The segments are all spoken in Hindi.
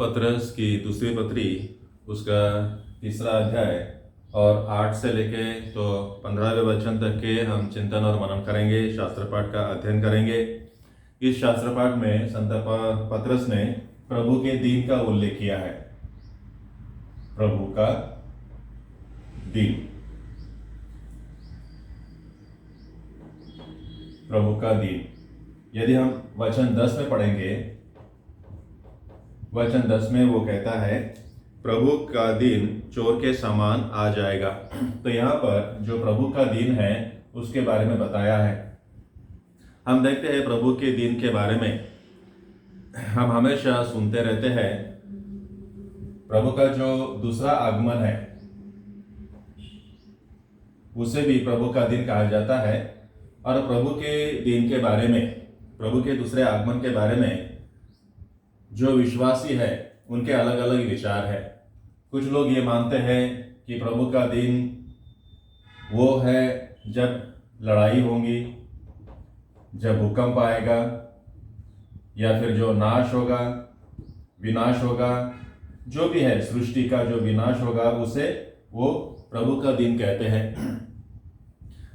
पत्रस की दूसरी पत्री उसका तीसरा अध्याय और 8 से लेके तो 15वें वचन तक के हम चिंतन और मनन करेंगे, शास्त्र पाठ का अध्ययन करेंगे। इस शास्त्र पाठ में संत पत्रस ने प्रभु के दिन का उल्लेख किया है। प्रभु का दिन, प्रभु का दिन। यदि हम वचन 10 में पढ़ेंगे, वचन 10 में वो कहता है प्रभु का दिन चोर के समान आ जाएगा। तो यहाँ पर जो प्रभु का दिन है उसके बारे में बताया है। हम देखते हैं प्रभु के दिन के बारे में हम हमेशा सुनते रहते हैं। प्रभु का जो दूसरा आगमन है उसे भी प्रभु का दिन कहा जाता है। और प्रभु के दिन के बारे में, प्रभु के दूसरे आगमन के बारे में जो विश्वासी है उनके अलग अलग विचार है। कुछ लोग ये मानते हैं कि प्रभु का दिन वो है जब लड़ाई होगी, जब भूकंप आएगा, या फिर जो नाश होगा, विनाश होगा, जो भी है सृष्टि का जो विनाश होगा उसे वो प्रभु का दिन कहते हैं।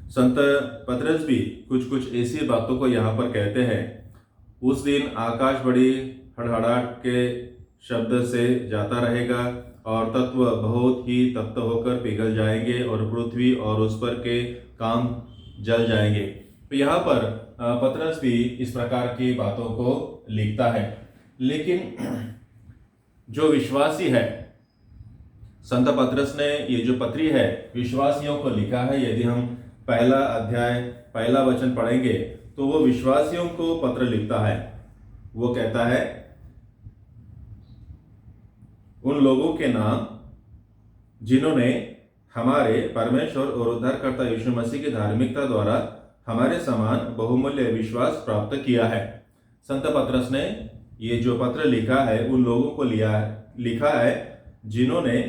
संत पत्रस भी कुछ कुछ ऐसी बातों को यहाँ पर कहते हैं। उस दिन आकाश बड़ी हड़हड़ाहट के शब्द से जाता रहेगा और तत्व बहुत ही तप्त होकर पिघल जाएंगे और पृथ्वी और उस पर के काम जल जाएंगे। तो यहाँ पर पत्रस भी इस प्रकार की बातों को लिखता है। लेकिन जो विश्वासी है, संत पत्रस ने ये जो पत्री है विश्वासियों को लिखा है। यदि हम पहला अध्याय पहला वचन पढ़ेंगे तो वो विश्वासियों को पत्र लिखता है। वो कहता है उन लोगों के नाम जिन्होंने हमारे परमेश्वर और उद्धारकर्ता यीशु मसीह की धार्मिकता द्वारा हमारे समान बहुमूल्य विश्वास प्राप्त किया है। संत पत्रस ने ये जो पत्र लिखा है उन लोगों को लिखा है जिन्होंने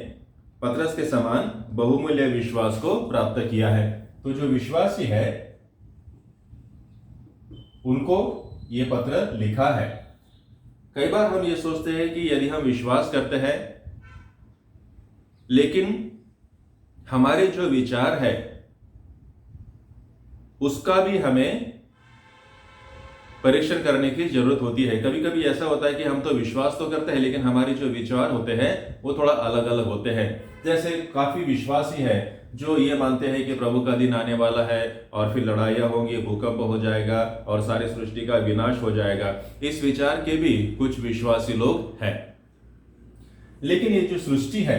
पत्रस के समान बहुमूल्य विश्वास को प्राप्त किया है। तो जो विश्वासी है उनको ये पत्र लिखा है। कई बार हम ये सोचते हैं कि यदि हम विश्वास करते हैं लेकिन हमारे जो विचार है उसका भी हमें परीक्षण करने की जरूरत होती है। कभी कभी ऐसा होता है कि हम तो विश्वास तो करते हैं लेकिन हमारे जो विचार होते हैं वो थोड़ा अलग अलग होते हैं। जैसे काफी विश्वासी है जो ये मानते हैं कि प्रभु का दिन आने वाला है और फिर लड़ाइयाँ होंगी, भूकंप हो जाएगा और सारी सृष्टि का विनाश हो जाएगा। इस विचार के भी कुछ विश्वासी लोग हैं। लेकिन ये जो सृष्टि है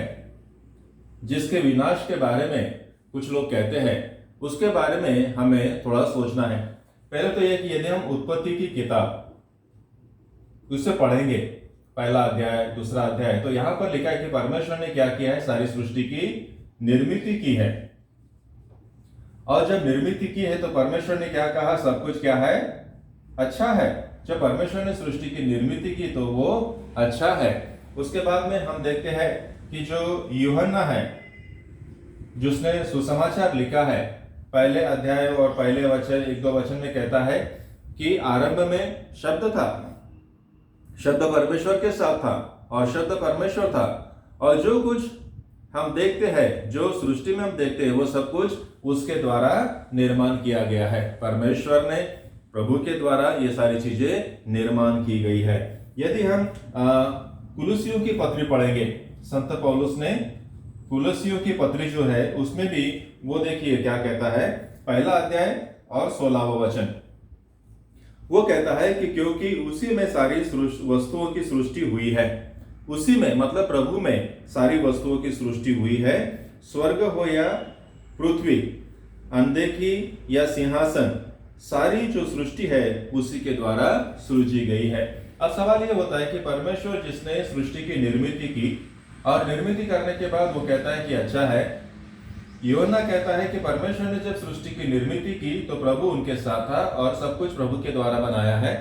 जिसके विनाश के बारे में कुछ लोग कहते हैं उसके बारे में हमें थोड़ा सोचना है। पहले तो यह कि यदि हम उत्पत्ति की किताब उससे पढ़ेंगे, पहला अध्याय दूसरा अध्याय, तो यहां पर लिखा है कि परमेश्वर ने क्या किया है, सारी सृष्टि की निर्मिति की है। और जब निर्मिति की है तो परमेश्वर ने क्या कहा, सब कुछ क्या है, अच्छा है। जब परमेश्वर ने सृष्टि की निर्मिति की तो वो अच्छा है। उसके बाद में हम देखते हैं कि जो यूहन्ना है जिसने सुसमाचार लिखा है, पहले अध्याय और पहले वचन एक दो वचन में कहता है कि आरंभ में शब्द था, शब्द परमेश्वर के साथ था और शब्द परमेश्वर था। और जो कुछ हम देखते हैं, जो सृष्टि में हम देखते हैं, वो सब कुछ उसके द्वारा निर्माण किया गया है। परमेश्वर ने, प्रभु के द्वारा ये सारी चीजें निर्माण की गई है। यदि हम कुलुसियों की पत्री पढ़ेंगे, संत पौलुस ने कुलुसियों की पत्री जो है उसमें भी वो देखिए क्या कहता है, पहला अध्याय और 16वां वचन। वो कहता है कि क्योंकि उसी में सारी वस्तुओं की सृष्टि हुई है, उसी में मतलब प्रभु में सारी वस्तुओं की सृष्टि हुई है, स्वर्ग हो या पृथ्वी, अनदेखी या सिंहासन, सारी जो सृष्टि है उसी के द्वारा सृजी गई है। अब सवाल यह होता है कि परमेश्वर जिसने सृष्टि की निर्मिति की और निर्मिति करने के बाद वो कहता है कि अच्छा है। यूहन्ना कहता है कि परमेश्वर ने जब सृष्टि की निर्मिति की तो प्रभु उनके साथ था और सब कुछ प्रभु के द्वारा बनाया है।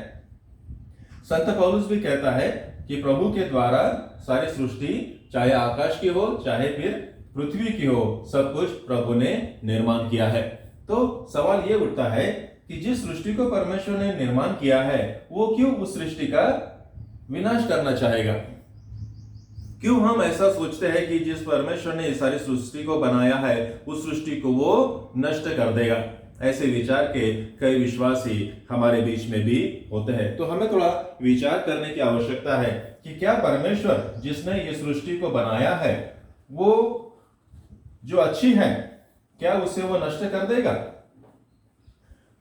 संत पौलुस भी कहता है कि प्रभु के द्वारा सारी सृष्टि, चाहे आकाश की हो चाहे फिर पृथ्वी की हो, सब कुछ प्रभु ने निर्माण किया है। तो सवाल ये उठता है कि जिस सृष्टि को परमेश्वर ने निर्माण किया है वो क्यों उस सृष्टि का विनाश करना चाहेगा। क्यों हम ऐसा सोचते हैं कि जिस परमेश्वर ने इस सारी सृष्टि को बनाया है उस सृष्टि को वो नष्ट कर देगा? ऐसे विचार के कई विश्वासी हमारे बीच में भी होते हैं। तो हमें थोड़ा विचार करने की आवश्यकता है कि क्या परमेश्वर जिसने ये सृष्टि को बनाया है वो जो अच्छी है, क्या उसे वो नष्ट कर देगा?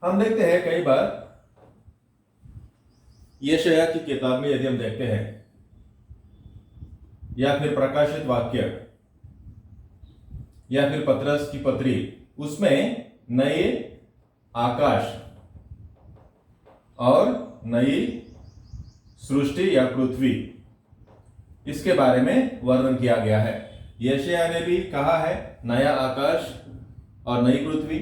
हम देखते हैं कई बार यशायाह की किताब में यदि हम देखते हैं या फिर प्रकाशित वाक्य या फिर पतरस की पत्री, उसमें नए आकाश और नई सृष्टि या पृथ्वी इसके बारे में वर्णन किया गया है। यशायाह ने भी कहा है नया आकाश और नई पृथ्वी।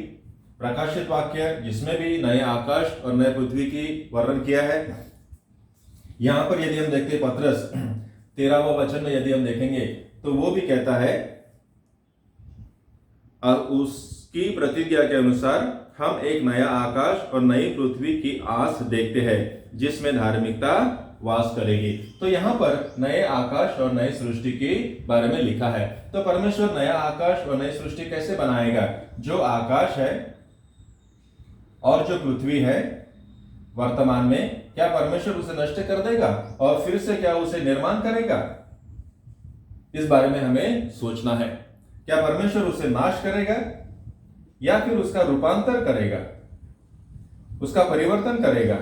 प्रकाशित वाक्य जिसमें भी नए आकाश और नए पृथ्वी की वर्णन किया है। यहां पर यदि हम देखते हैं पतरस 13वां वचन में यदि हम देखेंगे तो वो भी कहता है और उसकी प्रतिज्ञा के अनुसार हम एक नया आकाश और नई पृथ्वी की आस देखते हैं जिसमें धार्मिकता वास करेगी। तो यहाँ पर नए आकाश और नई सृष्टि के बारे में लिखा है। तो परमेश्वर नया आकाश और नई सृष्टि कैसे बनाएगा? जो आकाश है और जो पृथ्वी है वर्तमान में, क्या परमेश्वर उसे नष्ट कर देगा और फिर से क्या उसे निर्माण करेगा? इस बारे में हमें सोचना है। क्या परमेश्वर उसे नाश करेगा या फिर उसका रूपांतर करेगा, उसका परिवर्तन करेगा?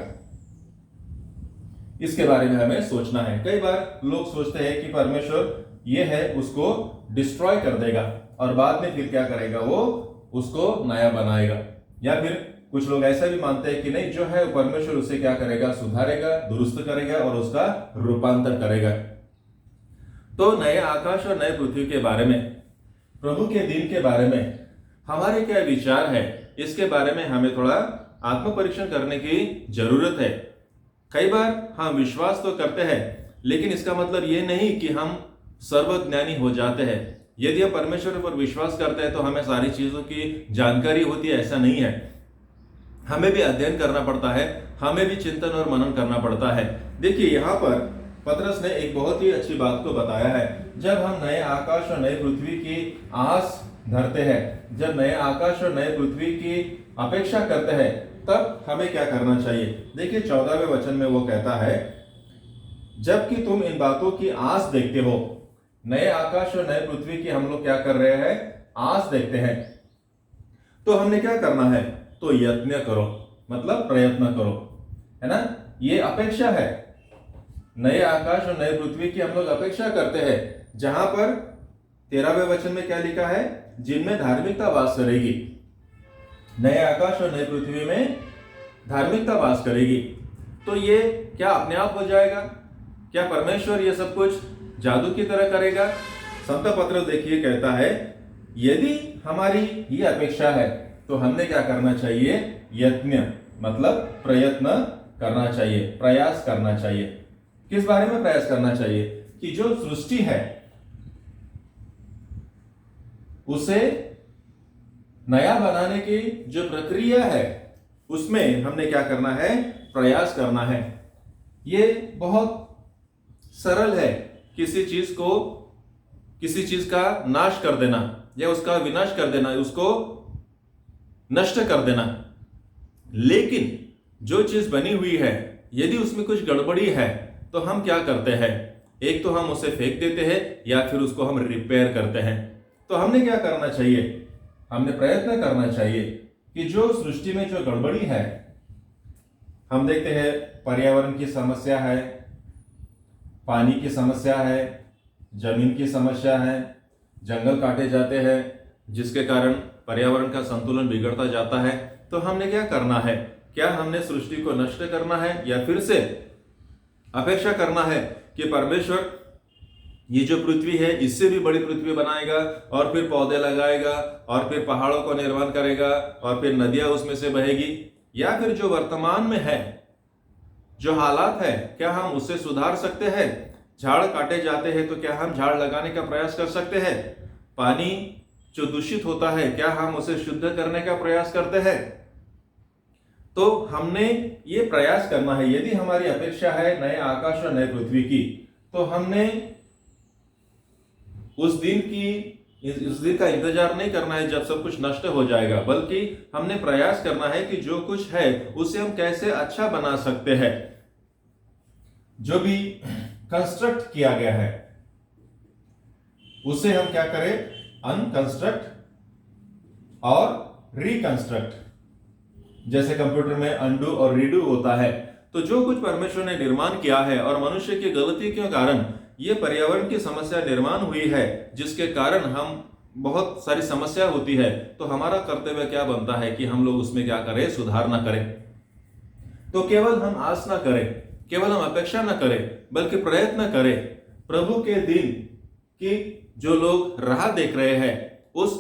इसके बारे में हमें सोचना है। कई बार लोग सोचते हैं कि परमेश्वर ये है उसको डिस्ट्रॉय कर देगा और बाद में फिर क्या करेगा, वो उसको नया बनाएगा। या फिर कुछ लोग ऐसा भी मानते हैं कि नहीं, जो है परमेश्वर उसे क्या करेगा, सुधारेगा, दुरुस्त करेगा और उसका रूपांतर करेगा। तो नए आकाश और नए पृथ्वी के बारे में, प्रभु के दिन के बारे में हमारे क्या विचार है, इसके बारे में हमें थोड़ा आत्म परीक्षण करने की जरूरत है। कई बार हम विश्वास तो करते हैं लेकिन इसका मतलब ये नहीं कि हम सर्वज्ञानी हो जाते हैं। यदि हम परमेश्वर पर विश्वास करते हैं तो हमें सारी चीजों की जानकारी होती है, ऐसा नहीं है। हमें भी अध्ययन करना पड़ता है, हमें भी चिंतन और मनन करना पड़ता है। देखिए यहाँ पर पतरस ने एक बहुत ही अच्छी बात को बताया है। जब हम नए आकाश और नई पृथ्वी की आस धरते हैं, जब नए आकाश और नए पृथ्वी की अपेक्षा करते हैं, तब हमें क्या करना चाहिए? देखिए 14वें वचन में वो कहता है, जबकि तुम इन बातों की आस देखते हो। नए आकाश और नए पृथ्वी की हम लोग क्या कर रहे हैं? आस देखते हैं। तो हमने क्या करना है? तो यत्न करो, मतलब प्रयत्न करो, है ना? ये अपेक्षा है। नए आकाश और नए पृथ्वी की हम लोग अपेक्षा करते हैं, जहां पर 13वें वचन में क्या लिखा है? जिनमें धार्मिकता वास करेगी। नए आकाश और नई पृथ्वी में धार्मिकता वास करेगी। तो ये क्या अपने आप हो जाएगा? क्या परमेश्वर ये सब कुछ जादू की तरह करेगा? संत पत्र देखिए कहता है, यदि हमारी ये अपेक्षा है तो हमने क्या करना चाहिए? यत्न, मतलब प्रयत्न करना चाहिए, प्रयास करना चाहिए। किस बारे में प्रयास करना चाहिए? कि जो सृष्टि है उसे नया बनाने की जो प्रक्रिया है उसमें हमने क्या करना है? प्रयास करना है। ये बहुत सरल है। किसी चीज का नाश कर देना या उसका विनाश कर देना, उसको नष्ट कर देना। लेकिन जो चीज बनी हुई है, यदि उसमें कुछ गड़बड़ी है तो हम क्या करते हैं? एक तो हम उसे फेंक देते हैं या फिर उसको हम रिपेयर करते हैं। तो हमने क्या करना चाहिए? हमने प्रयत्न करना चाहिए कि जो सृष्टि में जो गड़बड़ी है, हम देखते हैं पर्यावरण की समस्या है, पानी की समस्या है, जमीन की समस्या है, जंगल काटे जाते हैं जिसके कारण पर्यावरण का संतुलन बिगड़ता जाता है। तो हमने क्या करना है? क्या हमने सृष्टि को नष्ट करना है या फिर से अपेक्षा करना है कि परमेश्वर ये जो पृथ्वी है इससे भी बड़ी पृथ्वी बनाएगा और फिर पौधे लगाएगा और फिर पहाड़ों को निर्माण करेगा और फिर नदियां उसमें से बहेगी? या फिर जो वर्तमान में है, जो हालात है, क्या हम उससे सुधार सकते हैं? झाड़ काटे जाते हैं तो क्या हम झाड़ लगाने का प्रयास कर सकते हैं? पानी जो दूषित होता है, क्या हम उसे शुद्ध करने का प्रयास करते हैं? तो हमने ये प्रयास करना है। यदि हमारी अपेक्षा है नए आकाश और नए पृथ्वी की, तो हमने उस दिन का इंतजार नहीं करना है जब सब कुछ नष्ट हो जाएगा, बल्कि हमने प्रयास करना है कि जो कुछ है उसे हम कैसे अच्छा बना सकते हैं। जो भी कंस्ट्रक्ट किया गया है उसे हम क्या करें, अनकंस्ट्रक्ट और रिकंस्ट्रक्ट। जैसे कंप्यूटर में अनडू और रीडू होता है। तो जो कुछ परमेश्वर ने निर्माण किया है और मनुष्य की गलती के कारण ये पर्यावरण की समस्या निर्माण हुई है, जिसके कारण हम बहुत सारी समस्या होती है, तो हमारा कर्तव्य क्या बनता है कि हम लोग उसमें क्या करें, सुधार ना करें। तो केवल हम आस ना करें, केवल हम अपेक्षा ना करें, बल्कि प्रयत्न करें प्रभु के दिन की जो लोग राह देख रहे हैं, उस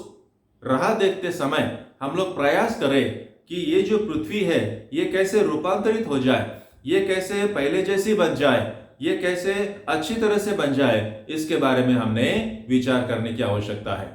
राह देखते समय हम लोग प्रयास करें कि ये जो पृथ्वी है ये कैसे रूपांतरित हो जाए, ये कैसे पहले जैसी बन जाए, ये कैसे अच्छी तरह से बन जाए, इसके बारे में हमने विचार करने की आवश्यकता है।